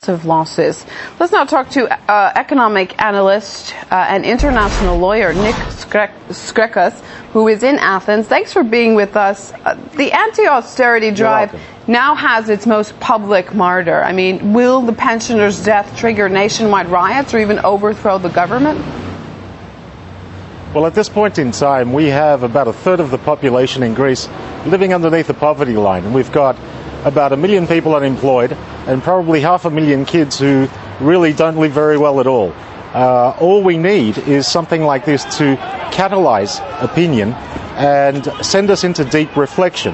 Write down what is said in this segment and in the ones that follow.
losses. Let's now talk to economic analyst and international lawyer Nick Skrekas, who is in Athens. Thanks for being with us. The anti-austerity drive now has its most public martyr. I mean, will the pensioners' death trigger nationwide riots or even overthrow the government? Well, at this point in time, we have about a third of the population in Greece living underneath the poverty line. We've got about 1 million people unemployed and probably 500,000 kids who really don't live very well at all. All we need is something like this to catalyze opinion and send us into deep reflection.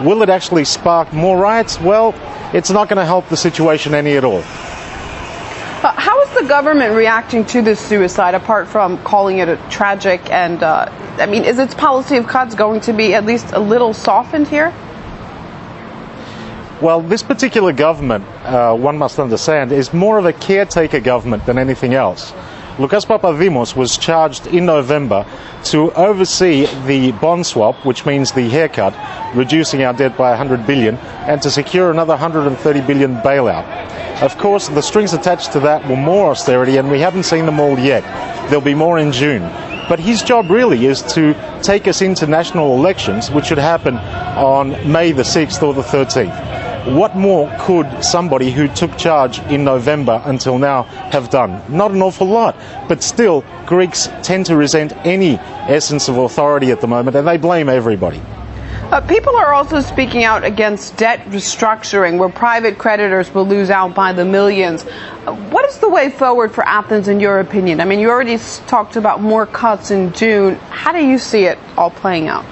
Will it actually spark more riots? Well, it's not going to help the situation any at all. How is the government reacting to this suicide, apart from calling it a tragic? And I mean, is its policy of cuts going to be at least a little softened here? Well, this particular government, one must understand, is more of a caretaker government than anything else. Papademos was charged in November to oversee the bond swap, which means the haircut, reducing our debt by 100 billion, and to secure another 130 billion bailout. Of course, the strings attached to that were more austerity, and we haven't seen them all yet. There'll be more in June. But his job really is to take us into national elections, which should happen on May the 6th or the 13th. What more could somebody who took charge in November until now have done? Not an awful lot, but still, Greeks tend to resent any essence of authority at the moment, and they blame everybody. People are also speaking out against debt restructuring, where private creditors will lose out by the millions. What is the way forward for Athens, in your opinion? I mean, you already talked about more cuts in June. How do you see it all playing out?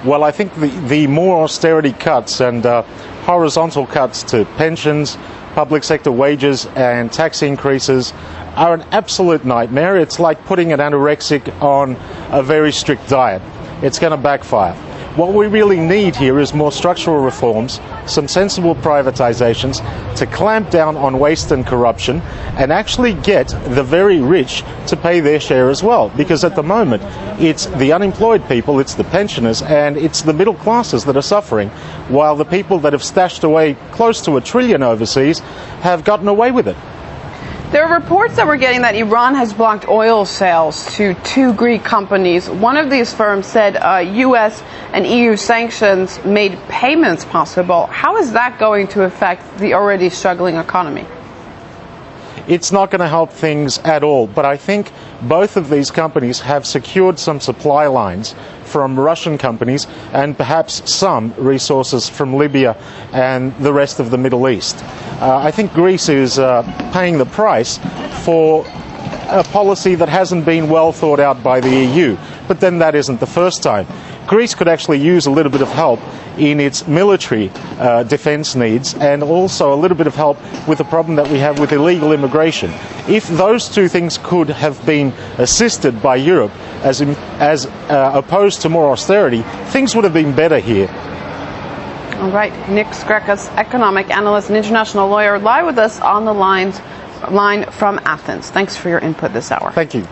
Well, I think the more austerity cuts and horizontal cuts to pensions, public sector wages and tax increases are an absolute nightmare. It's like putting an anorexic on a very strict diet. It's going to backfire. What we really need here is more structural reforms, some sensible privatizations to clamp down on waste and corruption and actually get the very rich to pay their share as well. Because at the moment, it's the unemployed people, it's the pensioners, and it's the middle classes that are suffering, while the people that have stashed away close to $1 trillion overseas have gotten away with it. There are reports that we're getting that Iran has blocked oil sales to 2 Greek companies. One of these firms said U.S. and EU sanctions made payments possible. How is that going to affect the already struggling economy? It's not going to help things at all, but I think both of these companies have secured some supply lines from Russian companies and perhaps some resources from Libya and the rest of the Middle East. I think Greece is paying the price for a policy that hasn't been well thought out by the EU, but then that isn't the first time. Greece could actually use a little bit of help in its military defense needs and also a little bit of help with the problem that we have with illegal immigration. If those two things could have been assisted by Europe as opposed to more austerity, things would have been better here. All right, Nick Skrekas, economic analyst and international lawyer, live with us on the line from Athens. Thanks for your input this hour. Thank you.